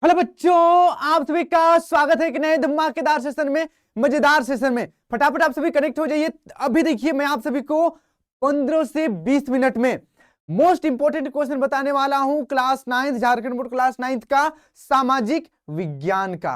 Hello बच्चों, आप सभी का स्वागत है एक नए धमाकेदार सेशन में, मजेदार सेशन में। फटाफट आप सभी कनेक्ट हो जाइए। अभी देखिए मैं आप सभी को 15 से 20 मिनट में मोस्ट इंपोर्टेंट क्वेश्चन बताने वाला हूं क्लास 9 झारखंड बोर्ड क्लास 9 का सामाजिक विज्ञान का।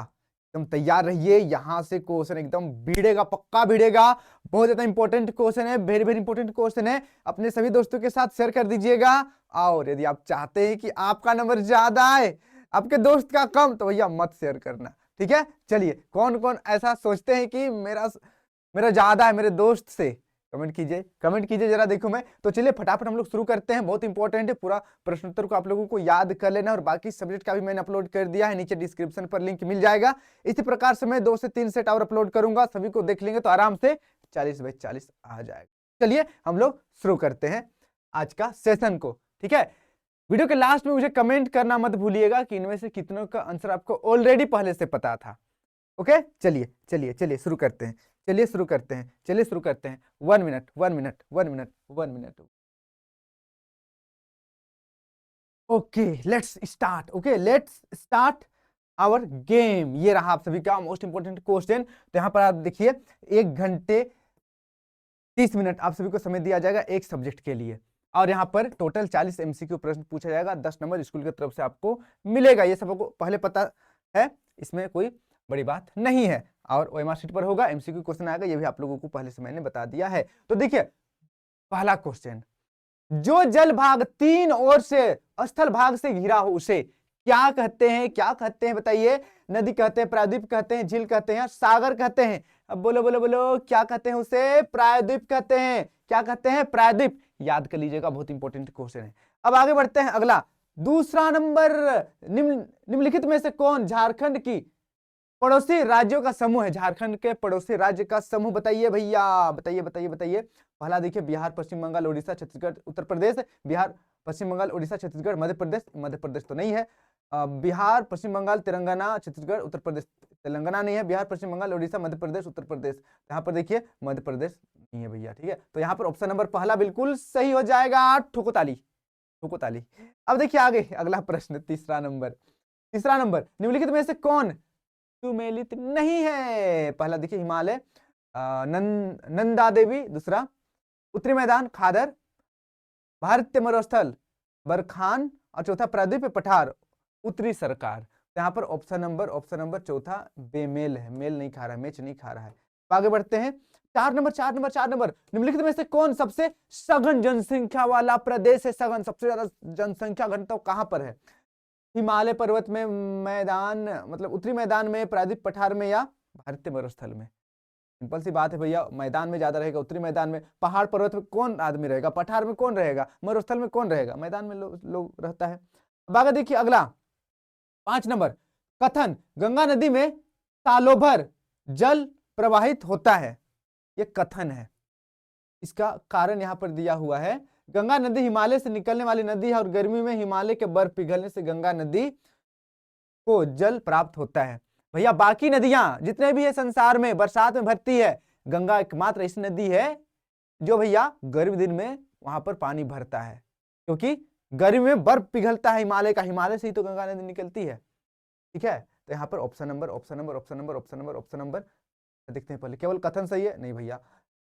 एकदम तैयार रहिए, यहां से क्वेश्चन एकदम भिड़ेगा, पक्का भिड़ेगा। बहुत ज्यादा इंपॉर्टेंट क्वेश्चन है, वेरी वेरी इंपॉर्टेंट क्वेश्चन है। अपने सभी दोस्तों के साथ शेयर कर दीजिएगा। और यदि आप चाहते हैं कि आपका नंबर ज्यादा आए, आपके दोस्त का कम, तो भैया मत शेयर करना, ठीक है। चलिए, कौन कौन ऐसा सोचते हैं कि मेरा मेरा ज्यादा है मेरे दोस्त से, कमेंट कीजिए, कमेंट कीजिए जरा, देखो मैं। तो चलिए फटाफट हम लोग शुरू करते हैं। बहुत इंपॉर्टेंट है, पूरा प्रश्नोत्तर को आप लोगों को याद कर लेना। और बाकी सब्जेक्ट का भी मैंने अपलोड कर दिया है, नीचे डिस्क्रिप्शन पर लिंक मिल जाएगा। इसी प्रकार से मैं 2 से 3 सेट और अपलोड करूंगा, सभी को देख लेंगे तो आराम से 40/40 आ जाएगा। चलिए हम लोग शुरू करते हैं आज का सेशन को, ठीक है। वीडियो के लास्ट में मुझे कमेंट करना मत भूलिएगा कि इनमें से कितनों का आंसर आपको ऑलरेडी पहले से पता था। ओके, चलिए चलिए चलिए शुरू करते हैं, चलिए शुरू करते हैं, चलिए शुरू करते हैं। 1 minute 1 minute 1 minute 1 minute. Okay, let's start. Okay, let's start our game. ये रहा आप सभी का मोस्ट इंपोर्टेंट क्वेश्चन। तो यहाँ पर आप देखिए, 1 घंटे 30 मिनट आप सभी को समय दिया जाएगा एक सब्जेक्ट के लिए। और यहाँ पर टोटल 40 एमसीक्यू प्रश्न पूछा जाएगा, 10 नंबर स्कूल की तरफ से आपको मिलेगा। ये सबको पहले पता है, इसमें कोई बड़ी बात नहीं है। और ओएमआर शीट पर होगा, एमसीक्यू क्वेश्चन आएगा, ये भी आप लोगों को पहले से मैंने बता दिया है। तो देखिए पहला क्वेश्चन, जो जल भाग 3 ओर से स्थल भाग से घिरा हो उसे क्या कहते हैं? क्या कहते हैं बताइए? नदी कहते हैं, प्रायद्वीप कहते हैं, झील कहते हैं, सागर कहते हैं। अब बोलो बोलो बोलो, क्या कहते हैं उसे? प्रायद्वीप कहते हैं। क्या कहते हैं? प्रायद्वीप। याद कर लीजिएगा, बहुत इंपॉर्टेंट क्वेश्चन है। अब आगे बढ़ते हैं, अगला दूसरा नंबर, निम्नलिखित में से कौन झारखंड की पड़ोसी राज्यों का समूह है? झारखंड के पड़ोसी राज्य का समूह बताइए भैया, बताइए बताइए बताइए। पहला देखिए, बिहार, पश्चिम बंगाल, उड़ीसा, छत्तीसगढ़, उत्तर प्रदेश। बिहार, पश्चिम बंगाल, उड़ीसा, छत्तीसगढ़, मध्य प्रदेश। मध्य प्रदेश तो नहीं है। बिहार, पश्चिम बंगाल, तेलंगाना, छत्तीसगढ़, उत्तर प्रदेश। तेलंगाना नहीं है। बिहार, पश्चिम बंगाल, उड़ीसा, मध्य प्रदेश, उत्तर प्रदेश। यहाँ पर देखिए मध्य प्रदेश नहीं है भैया, ठीक है। तो यहाँ पर ऑप्शन नंबर पहला बिल्कुल सही हो जाएगा। ठोको ताली, ठोको ताली। अब देखिए आगे अगला प्रश्न, तीसरा नंबर। तीसरा नंबर, निम्नलिखित में से कौन सुमेलित नहीं है? पहला देखिए हिमालय, नंदा देवी। दूसरा उत्तरी मैदान खादर, भारतीय मरुस्थल बरखान। और चौथा प्रायद्वीप पठार, उत्तरी सरकार। तो यहाँ पर ऑप्शन नंबर चौथा बेमेल है, मेल नहीं खा रहा है, मैच नहीं खा रहा है। तो आगे बढ़ते हैं, 4 नंबर 4 नंबर 4 नंबर, निम्नलिखित में से कौन सबसे सघन जनसंख्या वाला प्रदेश है? सघन, सबसे ज्यादा जनसंख्या घनत्व कहां पर है? हिमालय पर्वत में, मैदान मतलब उत्तरी मैदान में, प्रायद्वीप पठार में, या भारतीय मरुस्थल में? सिंपल सी बात है भैया, मैदान में ज्यादा रहेगा, उत्तरी मैदान में। पहाड़ पर्वत में कौन आदमी रहेगा? पठार में कौन रहेगा? मरुस्थल में कौन रहेगा? मैदान में लोग रहता है। अब आगे देखिए अगला 5 नंबर, कथन गंगा नदी में सालों भर जल प्रवाहित होता है। ये कथन है, इसका कारण यहाँ पर दिया हुआ है। गंगा नदी हिमालय से निकलने वाली नदी है और गर्मी में हिमालय के बर्फ पिघलने से गंगा नदी को जल प्राप्त होता है। भैया बाकी नदियां जितने भी है संसार में बरसात में भरती है, गंगा एकमात्र ऐसी नदी है जो भैया गर्मी दिन में वहां पर पानी भरता है, क्योंकि गर्मी में बर्फ पिघलता है हिमालय का, हिमालय से ही तो गंगा नदी निकलती है, ठीक है। तो यहाँ पर option number option number option number option number option number देखते हैं पहले। केवल कथन सही है? नहीं भैया,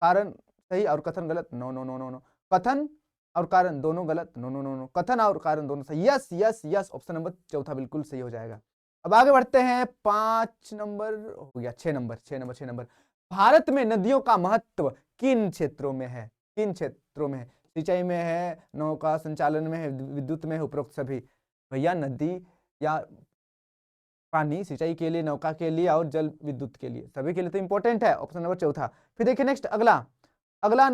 कारण सही और कथन गलत। No no no no no, कथन और कारण दोनों गलत। नो नो नो नो, कथन और कारण दोनों सही। Yes yes yes, option number चौथा बिल्कुल सही हो जाएगा। अब आगे बढ़ते हैं, 5 नंबर हो गया, 6 नंबर 6 नंबर 6 नंबर। भारत में नदियों का महत्व किन क्षेत्रों में है? किन क्षेत्रों में है? सिंचाई में है, नौका संचालन में है, विद्युत में है, उपरोक्त सभी? भैया नदी या पानी सिंचाई के लिए, नौका के लिए और जल विद्युत के लिए, सभी के लिए तो इंपॉर्टेंट है। ऑप्शन नंबर चौथा। फिर देखिए नेक्स्ट अगला अगला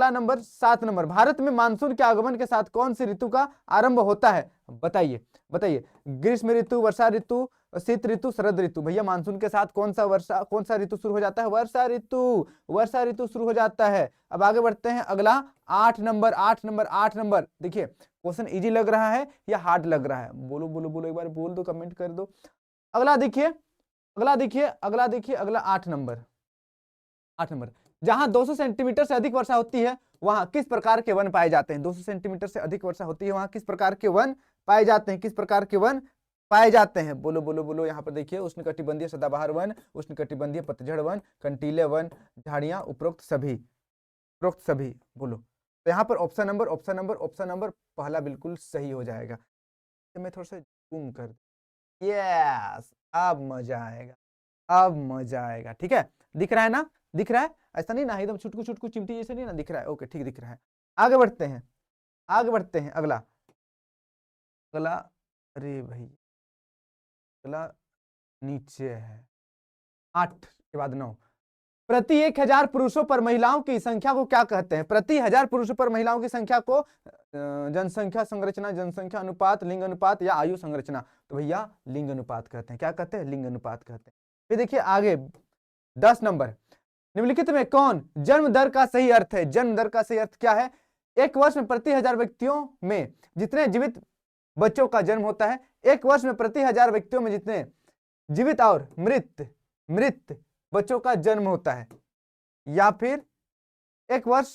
नंबर 7 नंबर, भारत में मानसून के आगमन के साथ कौन सी ऋतु का आरंभ होता है? बताइए बताइए। ग्रीष्म ऋतु, वर्षा ऋतु, शीत ऋतु, शरद ऋतु। भैया मानसून के साथ कौन सा ऋतु शुरू हो जाता है? वर्षा ऋतु शुरू हो जाता है। अब आगे बढ़ते हैं, अगला 8 नंबर 8 नंबर 8 नंबर। देखिए क्वेश्चन इजी लग रहा है या हार्ड लग रहा है? बोलो बोलो बोलो, एक बार बोल दो, कमेंट कर दो। अगला देखिए अगला 8 नंबर 8 नंबर, जहां 200 सेंटीमीटर से अधिक वर्षा होती है वहां किस प्रकार के वन पाए जाते हैं? 200 सेंटीमीटर से अधिक वर्षा होती है वहां किस प्रकार के वन पाए जाते हैं? किस प्रकार के वन पाए जाते हैं? बोलो बोलो बोलो। यहाँ पर देखिए, उष्णकटिबंधीय सदाबहार वन, उष्णकटिबंधीय पतझड़ वन, कंटीले वन, झाड़ियां, उपरोक्त सभी, उपरोक्त सभी। बोलो। तो यहाँ पर option number option number option number पहला बिल्कुल सही हो जाएगा। तो मैं थोड़ा सा जूम कर, यस, अब मजा आएगा, अब मजा आएगा। ठीक है, दिख रहा है ना? दिख रहा है? ऐसा नहीं ना एकदम छुटकू छुटकू चिमटी जैसे नहीं ना दिख रहा है? ओके, ठीक दिख रहा है। आगे बढ़ते हैं, आगे बढ़ते हैं। अगला, अगला, अरे भाई, अगला नीचे है। 8 के बाद 9। प्रति 1000 पुरुषों पर महिलाओं की संख्या को क्या कहते हैं? प्रति 1000 पुरुषों पर महिलाओं की संख्या को जनसंख्या संरचना, जनसंख्या अनुपात, लिंग अनुपात या आयु संरचना? तो भैया लिंग अनुपात कहते हैं। क्या कहते हैं? लिंग अनुपात कहते हैं। फिर देखिए आगे 10 नंबर, निम्नलिखित में कौन जन्म दर का सही अर्थ है? जन्म दर का सही अर्थ क्या है? एक वर्ष में प्रति 1000 व्यक्तियों में जितने जीवित बच्चों का जन्म होता है, एक वर्ष में प्रति 1000 व्यक्तियों में जितने जीवित और मृत मृत बच्चों का जन्म होता है, या फिर एक वर्ष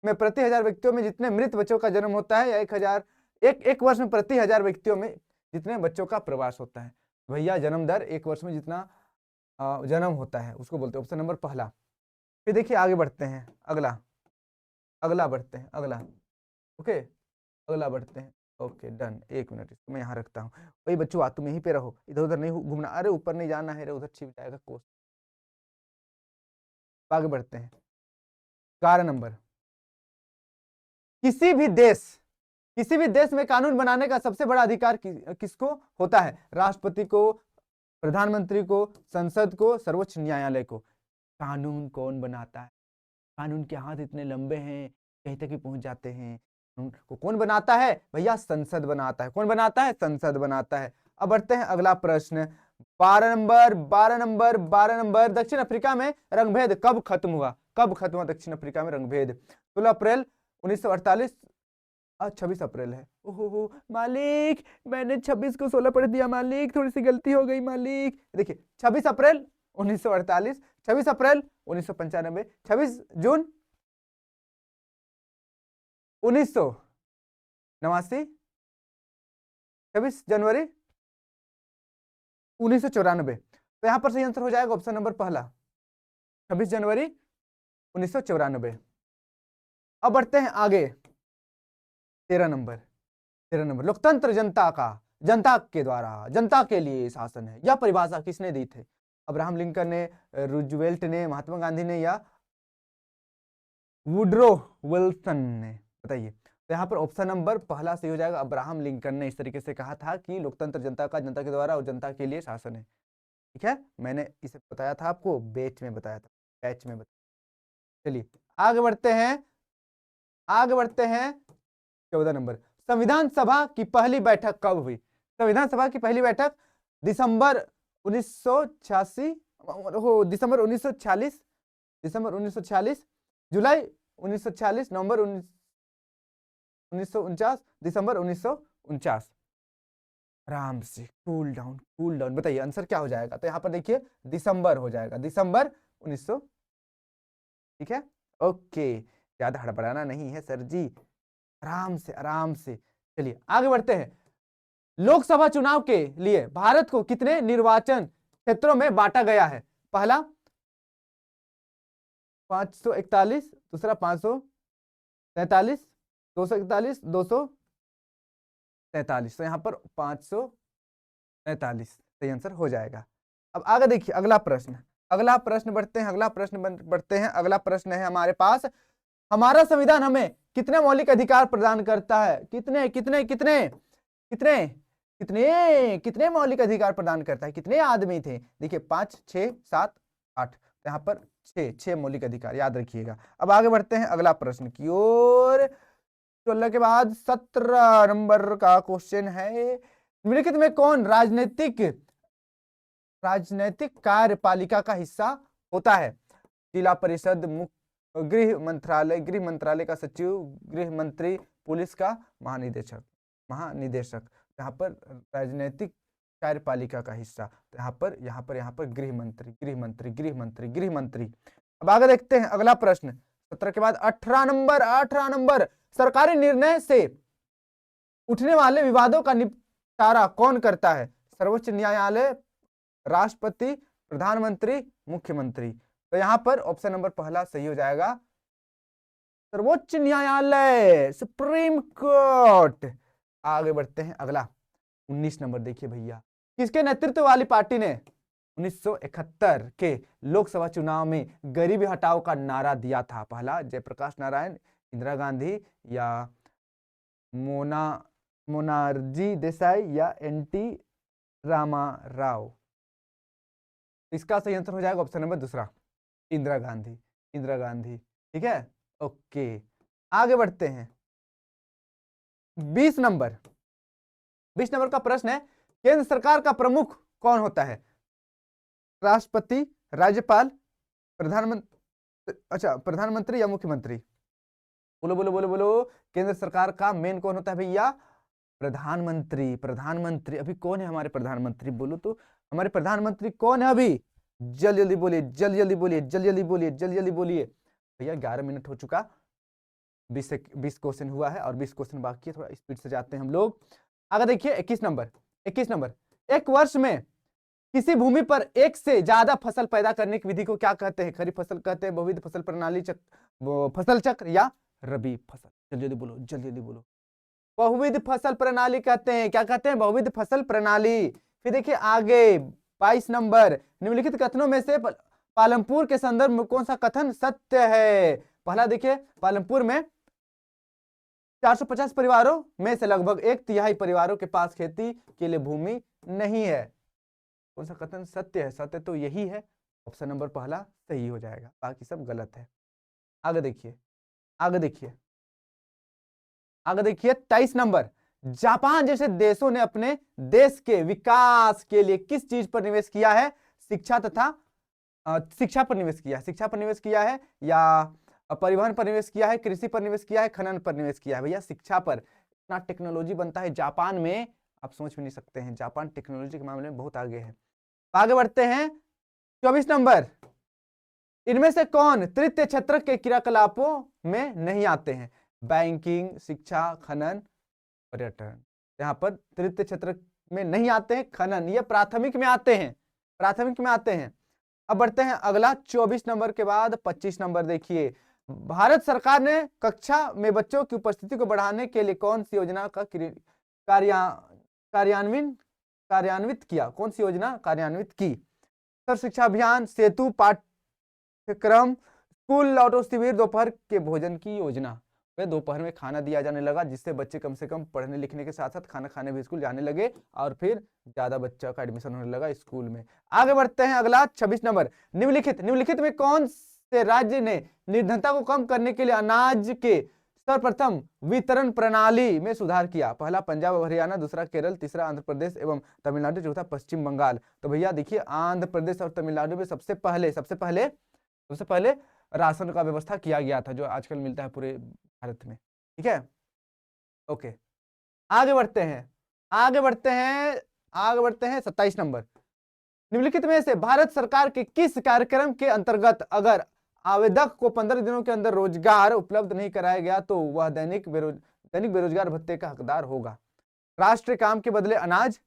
में प्रति 1000 व्यक्तियों में जितने मृत बच्चों का जन्म होता है, या एक वर्ष में प्रति 1000 व्यक्तियों में जितने बच्चों का प्रवास होता है। भैया जन्म दर एक वर्ष में जितना जन्म होता है उसको बोलते हैं। ऑप्शन नंबर पहला। फिर देखिए आगे बढ़ते हैं, अगला, अगला बढ़ते हैं, अगला। ओके, अगला बढ़ते हैं। ओके डन, 1 मिनट इसको मैं यहाँ रखता हूँ। वही बच्चों, तुम यहीं पे रहो, इधर उधर नहीं घूमना। अरे ऊपर नहीं जाना है, उधर छिप जाएगा कोर्स। आगे बढ़ते हैं। 11 नंबर, किसी भी देश में कानून बनाने का सबसे बड़ा अधिकार किसको होता है? राष्ट्रपति को, प्रधानमंत्री को, संसद को, सर्वोच्च न्यायालय को? कानून कौन बनाता है? कानून के हाथ इतने लंबे हैं, कहीं तक ही पहुंच जाते हैं। को कौन बनाता है? भैया संसद बनाता है। कौन बनाता है? संसद बनाता है। अब बढ़ते हैं अगला प्रश्न, 12 नंबर, 12 नंबर, 12 नंबर। दक्षिण अफ्रीका में रंगभेद कब खत्म हुआ? कब खत्म हुआ दक्षिण अफ्रीका में रंगभेद? 16 अप्रैल 1948, 26 अप्रैल है। ओहो मालिक, मैंने 26 को 16 पढ़ दिया मालिक, थोड़ी सी गलती हो गई मालिक। देखिए 26 अप्रैल 1948, 26 अप्रैल 1995, 26 जून 1989, 26 जनवरी 1994। तो यहां पर सही आंसर हो जाएगा ऑप्शन नंबर पहला, 26 जनवरी 1994। अब बढ़ते हैं आगे, 13 नंबर, 13 नंबर। लोकतंत्र जनता के द्वारा, जनता के लिए शासन है। यह परिभाषा किसने दी थी? अब्राहम लिंकन ने, रूजवेल्ट ने, महात्मा गांधी ने, या वुडरो विल्सन ने? बताइए। तो यहाँ पर ऑप्शन नंबर पहला सही हो जाएगा। अब्राहम लिंकन ने इस तरीके से कहा था कि लोकतंत्र जनता का, जनता के द्वारा और जनता के लिए शासन है। ठीक है, मैंने इसे बताया था आपको, बैच में बताया था, बैच में बताया। चलिए आगे बढ़ते हैं, आगे बढ़ते हैं। 14 नंबर, संविधान सभा की पहली बैठक कब हुई? संविधान सभा की पहली बैठक दिसंबर 1986, दिसंबर 1946, दिसंबर 1946, जुलाई 1946, नवंबर 1949, दिसंबर 1949। आराम से, कूल डाउन, कूल डाउन। बताइए आंसर क्या हो जाएगा? तो यहाँ पर देखिए दिसंबर हो जाएगा, दिसंबर 1900। ठीक है, ओके, ज्यादा हड़बड़ाना नहीं है सर जी, आराम से, आराम से। चलिए आगे बढ़ते हैं। लोकसभा चुनाव के लिए भारत को कितने निर्वाचन क्षेत्रों में बांटा गया है? पहला 541, दूसरा 543, 241, 243। तो यहाँ पर 543 सही आंसर हो जाएगा। अब आगे देखिए अगला प्रश्न, अगला प्रश्न बढ़ते हैं, अगला प्रश्न बढ़ते हैं। अगला प्रश्न है हमारे पास, हमारा संविधान हमें कितने मौलिक अधिकार प्रदान करता है? कितने कितने कितने कितने कितने कितने मौलिक अधिकार प्रदान करता है? कितने आदमी थे? देखिए 5, 6, 7, 8। यहाँ पर 6 मौलिक अधिकार, याद रखिएगा। अब आगे बढ़ते हैं अगला प्रश्न की ओर। 16 के बाद 17 नंबर का क्वेश्चन है, निम्नलिखित में कौन राजनैतिक कार्यपालिका का हिस्सा होता है? जिला परिषद, गृह मंत्रालय का सचिव, गृह मंत्री, पुलिस का महानिदेशक। यहाँ पर राजनीतिक कार्यपालिका का हिस्सा, तो यहाँ पर गृह मंत्री। अब आगे देखते हैं अगला प्रश्न, 17 के बाद 18 नंबर। सरकारी निर्णय से उठने वाले विवादों का निपटारा कौन करता है? सर्वोच्च न्यायालय, राष्ट्रपति, प्रधानमंत्री, मुख्यमंत्री। तो यहां पर ऑप्शन नंबर पहला सही हो जाएगा, सर्वोच्च न्यायालय, सुप्रीम कोर्ट। आगे बढ़ते हैं, अगला 19 नंबर देखिए भैया, किसके नेतृत्व वाली पार्टी ने 1971 के लोकसभा चुनाव में गरीबी हटाओ का नारा दिया था? पहला जयप्रकाश नारायण, इंदिरा गांधी, या मोनार्जी देसाई, या एनटी रामाराव। इसका सही आंसर हो जाएगा ऑप्शन नंबर दूसरा, इंदिरा गांधी। इंदिरा गांधी, ठीक है, ओके। आगे बढ़ते हैं, 20 नंबर। 20 नंबर का प्रश्न है, केंद्र सरकार का प्रमुख कौन होता है? राष्ट्रपति, राज्यपाल, प्रधानमंत्री, अच्छा प्रधानमंत्री या मुख्यमंत्री? बोलो बोलो बोलो बोलो, केंद्र सरकार का मेन कौन होता है भैया? प्रधानमंत्री। प्रधानमंत्री अभी कौन है हमारे प्रधानमंत्री? बोलो तो, हमारे प्रधानमंत्री कौन है अभी? जल्दी जल्दी बोलिए, जल्दी जल्दी बोलिए, जल्दी जल्दी बोलिए, जल्दी जल्दी बोलिए भैया। 11 मिनट हो चुका, 20 क्वेश्चन हुआ है और 20 क्वेश्चन बाकी है, थोड़ा स्पीड से जाते हैं हम लोग। आगे देखिए 21 नंबर। 21 नंबर, एक वर्ष में किसी भूमि पर एक से ज्यादा फसल पैदा करने की विधि को क्या कहते हैं? खरीफ फसल कहते हैं, बहुविध फसल प्रणाली, फसल चक्र, या रबी फसल? जल्दी जल्दी बोलो, जल्दी जल्दी बोलो। बहुविध फसल प्रणाली कहते हैं। क्या कहते हैं? बहुविध फसल प्रणाली। फिर देखिए आगे 22 नंबर, निम्नलिखित कथनों में से पालमपुर के संदर्भ में कौन सा कथन सत्य है? पहला देखिए, पालमपुर में 450 परिवारों में से लगभग 1/3 परिवारों के पास खेती के लिए भूमि नहीं है। कौन सा कथन सत्य है? सत्य तो यही है, ऑप्शन नंबर पहला सही हो जाएगा, बाकी सब गलत है। आगे देखिए, आगे देखिए, आगे देखिए 23 नंबर, जापान जैसे देशों ने अपने देश के विकास के लिए किस चीज पर निवेश किया है? शिक्षा तथा शिक्षा पर निवेश किया है। शिक्षा पर निवेश किया है, या परिवहन पर निवेश किया है, कृषि पर निवेश किया है, खनन पर निवेश किया है? भैया शिक्षा पर। इतना टेक्नोलॉजी बनता है जापान में, आप सोच भी नहीं सकते हैं। जापान टेक्नोलॉजी के मामले में बहुत आगे है। आगे बढ़ते हैं, 24 नंबर, इनमें से कौन तृतीय क्षेत्र के क्रियाकलापों में नहीं आते हैं? बैंकिंग, शिक्षा, खनन, पर्यटन। यहाँ पर तृतीय क्षेत्र में नहीं आते हैं, खनन, ये प्राथमिक में आते हैं, प्राथमिक में आते हैं। अब बढ़ते हैं अगला 24 नंबर के बाद 25 नंबर देखिए, भारत सरकार ने कक्षा में बच्चों की उपस्थिति को बढ़ाने के लिए कौन सी योजना का कार्यान्वित किया? कौन सी योजना कार्यान्वित की? सर्व शिक्षा अभियान, सेतु पाठ्यक्रम, स्कूल लौटो शिविर, दोपहर के भोजन की योजना। वे दोपहर में खाना दिया जाने लगा, जिससे बच्चे कम से कम पढ़ने लिखने के साथ साथ खाना खाने भी स्कूल जाने लगे, और फिर ज्यादा बच्चों का एडमिशन होने लगा स्कूल में। आगे बढ़ते हैं अगला 26 नंबर, निम्नलिखित में कौन से राज्य ने निर्धनता को कम करने के लिए अनाज के सर्वप्रथम वितरण प्रणाली में सुधार किया? पहला पंजाब और हरियाणा, दूसरा केरल, तीसरा आंध्र प्रदेश एवं तमिलनाडु, चौथा पश्चिम बंगाल। तो भैया देखिए, आंध्र प्रदेश और तमिलनाडु में सबसे पहले राशन का व्यवस्था किया गया था, जो आजकल मिलता है पूरे भारत में, ठीक है, ओके। आगे बढ़ते हैं, आगे बढ़ते हैं, आगे बढ़ते हैं 27 नंबर, निम्नलिखित में से भारत सरकार के किस कार्यक्रम के अंतर्गत अगर आवेदक को 15 दिनों के अंदर रोजगार उपलब्ध नहीं कराया गया तो वह दैनिक बेरोजगार भत्ते का हकदार होगा? राष्ट्रीय काम के बदले अनाज,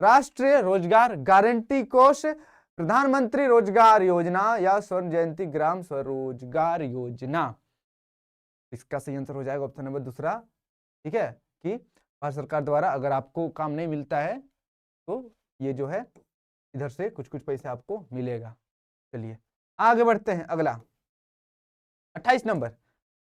राष्ट्रीय रोजगार गारंटी कोष, प्रधानमंत्री रोजगार योजना, या स्वर्ण जयंती ग्राम स्वरोजगार योजना? इसका सही आंसर हो जाएगा ऑप्शन नंबर दूसरा, ठीक है, कि भारत सरकार द्वारा अगर आपको काम नहीं मिलता है तो ये जो है इधर से कुछ कुछ पैसे आपको मिलेगा। चलिए आगे बढ़ते हैं, अगला 28 नंबर।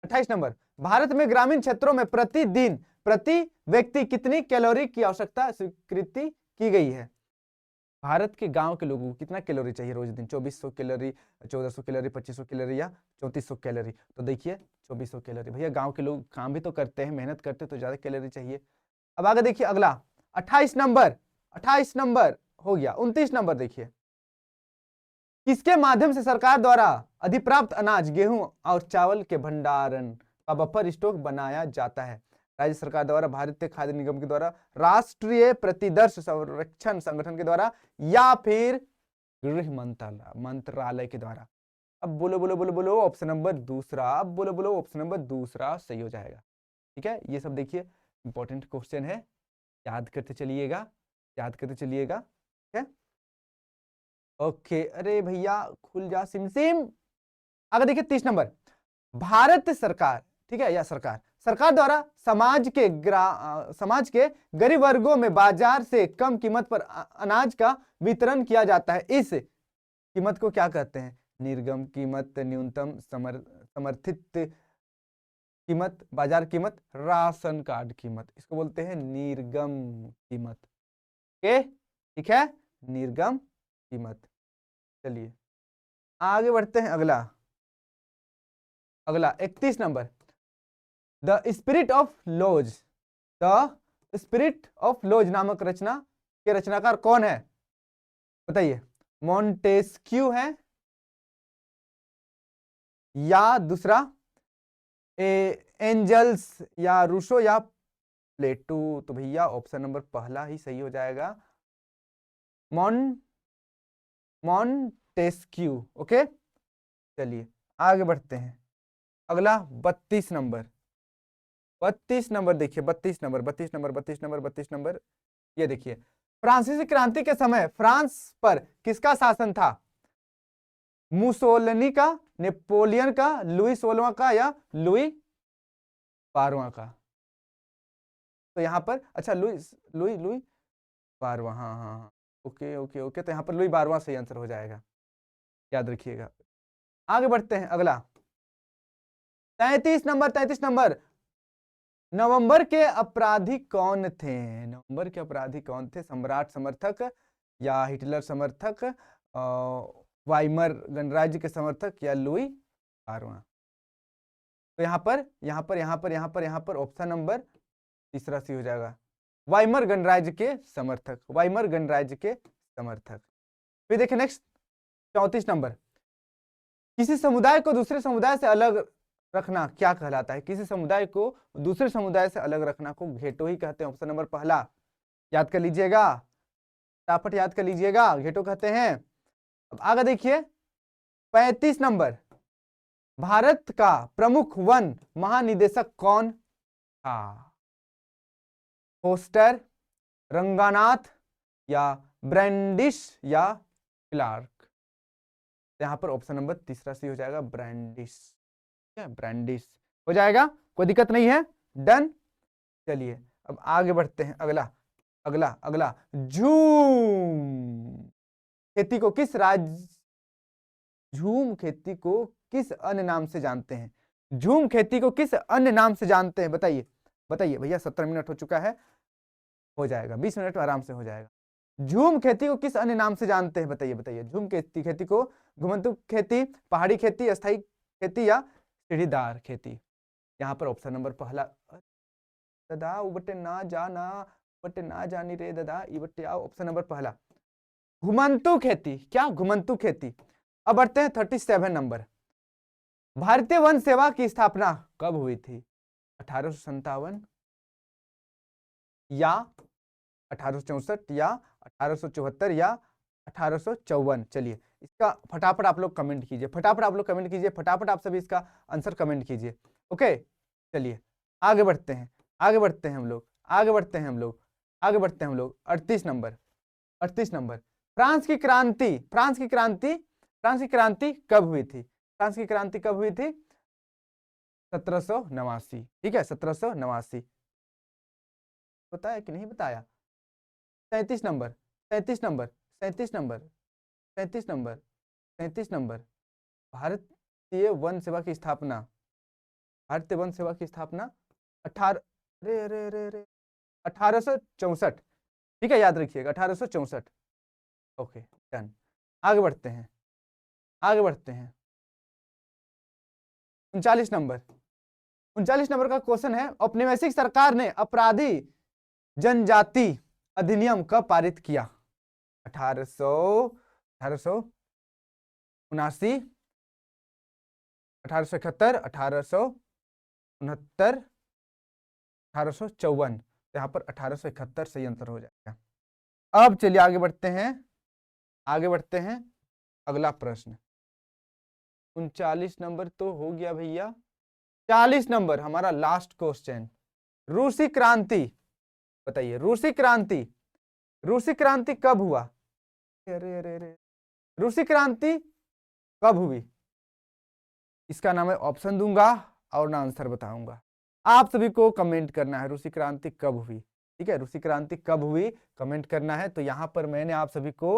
28 नंबर, भारत में ग्रामीण क्षेत्रों में प्रतिदिन प्रति व्यक्ति कितनी कैलोरी की आवश्यकता स्वीकृति की गई है? भारत के गांव के लोगों को कितना कैलोरी चाहिए रोज दिन? 2400 कैलोरी, 1400 कैलोरी, 2500 कैलोरी, या 3400 कैलोरी? तो देखिए 2400 कैलोरी। भैया गांव के लोग काम भी तो करते हैं, मेहनत करते हैं, तो ज्यादा कैलोरी चाहिए। अब आगे देखिए अगला 28 नंबर, 28 नंबर हो गया। 29 नंबर देखिए, किसके माध्यम से सरकार द्वारा अधिप्राप्त अनाज, गेहूं और चावल के भंडारण का बफर स्टॉक बनाया जाता है? राज्य सरकार द्वारा, भारतीय खाद्य निगम के द्वारा, राष्ट्रीय प्रतिदर्श संरक्षण संगठन के द्वारा, या फिर गृह मंत्रालय के द्वारा? अब बोलो बोलो बोलो बोलो ऑप्शन नंबर दूसरा, अब बोलो बोलो ऑप्शन नंबर दूसरा सही हो जाएगा, ठीक है। ये सब देखिए इंपॉर्टेंट क्वेश्चन है, याद करते चलिएगा, याद करते चलिएगा, ठीक है। ओके, अरे भैया खुल जा सिमसिम। आगे देखिए 30 नंबर, भारत सरकार, ठीक है, या सरकार सरकार द्वारा समाज के गरीब वर्गों में बाजार से कम कीमत पर अनाज का वितरण किया जाता है। इस कीमत को क्या कहते हैं? निर्गम कीमत, न्यूनतम समर्थित कीमत, बाजार कीमत, राशन कार्ड कीमत। इसको बोलते हैं निर्गम कीमत। ओके, ठीक है, निर्गम कीमत। चलिए आगे बढ़ते हैं। अगला अगला 31 number, the spirit of laws, the spirit of laws नामक रचना के रचनाकार कौन है? बताइए, मॉन्टेस्क्यू है या दूसरा एंजल्स या रूसो या प्लेटो? तो भैया ऑप्शन नंबर पहला ही सही हो जाएगा, मॉन्टेस्क्यू। ओके, चलिए आगे बढ़ते हैं। अगला 32 नंबर, 32 नंबर देखिए, 32 नंबर, 32 नंबर, 32 नंबर, 32 नंबर। ये देखिए, फ्रांसीसी क्रांति के समय फ्रांस पर किसका शासन था? मुसोलिनी का, नेपोलियन का, लुई 16वां का या लुई 12वां का? तो यहाँ पर अच्छा लुई लुई लुई 12वां, हाँ हाँ हाँ, ओके ओके ओके, तो यहाँ पर लुई 12वां सही आंसर हो जाएगा, याद रखिएगा। आगे बढ़ते हैं। अगला 33 नंबर, 33 नंबर, नवंबर के अपराधी कौन थे? नवंबर के अपराधी कौन थे? सम्राट समर्थक या हिटलर समर्थक, वाइमर गणराज्य के समर्थक या लुई 12वां? तो यहाँ पर ऑप्शन नंबर तीसरा सी हो जाएगा, वाइमर गणराज्य के समर्थक, वाइमर गणराज्य के समर्थक। फिर देखिए नेक्स्ट 34 नंबर, किसी समुदाय को दूसरे समुदाय से अलग रखना क्या कहलाता है? किसी समुदाय को दूसरे समुदाय से अलग रखना को घेटो ही कहते हैं। ऑप्शन नंबर पहला, याद कर लीजिएगा, फटाफट याद कर लीजिएगा, घेटो कहते हैं। अब आगे देखिए 35 नंबर, भारत का प्रमुख वन महानिदेशक कौन था? फोस्टर, रंगानाथ या ब्रैंडिश या क्लार्क? यहाँ पर ऑप्शन नंबर तीसरा सी हो जाएगा, ब्रैंडिश, ब्रांडिस हो जाएगा, कोई दिक्कत नहीं है, डन। चलिए अब आगे बढ़ते हैं। अगला अगला अगला, झूम खेती को किस राज्य, झूम खेती को किस अन्य नाम से जानते हैं? झूम खेती को किस अन्य नाम से जानते हैं? बताइए बताइए भैया, 17 मिनट हो चुका है, हो जाएगा 20 मिनट में आराम से हो जाएगा। झूम खेती को किस अन्य नाम से जानते हैं? बताइए बताइए, झूम खेती को घुमंतु खेती, पहाड़ी खेती, अस्थायी खेती या सीढ़ीदार खेती? यहाँ पर ऑप्शन नंबर पहला, दादा उबटे ना जाना, बटे ना जानी रे दादा, इबटे आओ, ऑप्शन नंबर पहला घुमंतु खेती। क्या घुमंतु खेती? अब बढ़ते हैं 37 नंबर, भारतीय वन सेवा की स्थापना कब हुई थी? 1857 या 1864 या 1874 या 1854? चलिए इसका फटाफट आप लोग कमेंट कीजिए, फटाफट आप लोग कमेंट कीजिए, फटाफट आप सभी इसका आंसर कमेंट कीजिए। ओके, चलिए आगे बढ़ते हैं, आगे बढ़ते हैं हम लोग, आगे बढ़ते हैं हम लोग, आगे बढ़ते हैं हम लोग। 38 नंबर, 38 नंबर, फ्रांस की क्रांति, फ्रांस की क्रांति, फ्रांस की क्रांति कब हुई थी? फ्रांस की क्रांति कब हुई थी? 1789, ठीक है, 1789। बताया कि नहीं बताया? 37 number, 37 number, 37 number, 37 number, 37 number, भारतीय वन सेवा की स्थापना, भारतीय वन सेवा की स्थापना 1864, ठीक है, याद रखिएगा 1864। ओके डन, आगे बढ़ते हैं, आगे बढ़ते हैं। 39 नंबर, 39 नंबर का क्वेश्चन है, औपनिवेशिक सरकार ने अपराधी जनजाति अधिनियम कब पारित किया? 1879, 1871, 1869, 1854? यहाँ पर 1871 सही आंसर हो जाएगा। अब चलिए आगे बढ़ते हैं, आगे बढ़ते हैं। अगला प्रश्न 39 नंबर तो हो गया भैया, 40 नंबर हमारा लास्ट क्वेश्चन, रूसी क्रांति बताइए। रूसी क्रांति, रूसी क्रांति कब हुआ? अरे अरे अरे, रूसी क्रांति कब हुई? इसका नाम मैं ऑप्शन दूंगा और ना आंसर बताऊंगा। आप सभी को कमेंट करना है रूसी क्रांति कब हुई। ठीक है, रूसी क्रांति कब हुई कमेंट करना है। तो यहाँ पर मैंने आप सभी को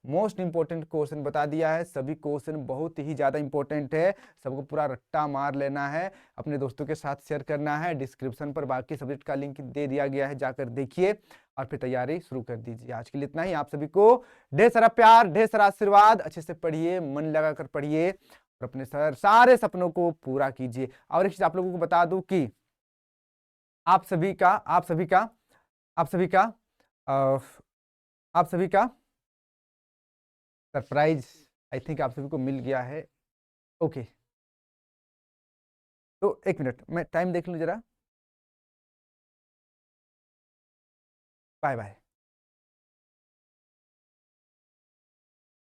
मोस्ट इंपोर्टेंट क्वेश्चन बता दिया है। सभी क्वेश्चन बहुत ही ज्यादा इंपॉर्टेंट है, सबको पूरा रट्टा मार लेना है, अपने दोस्तों के साथ शेयर करना है। डिस्क्रिप्शन पर बाकी सब्जेक्ट का लिंक दे दिया गया है, जाकर देखिए और फिर तैयारी शुरू कर दीजिए। आज के लिए इतना ही। आप सभी को ढेर सारा प्यार, ढेर सारा आशीर्वाद। अच्छे से पढ़िए, मन लगाकर पढ़िए और अपने सारे सपनों को पूरा कीजिए। और एक चीज आप लोगों को बता दूं कि आप सभी का आप सभी का आप सभी का अ, आप सभी का सरप्राइज आई थिंक आप सभी को मिल गया है। ओके, तो एक मिनट मैं टाइम देख लूं जरा। Bye bye.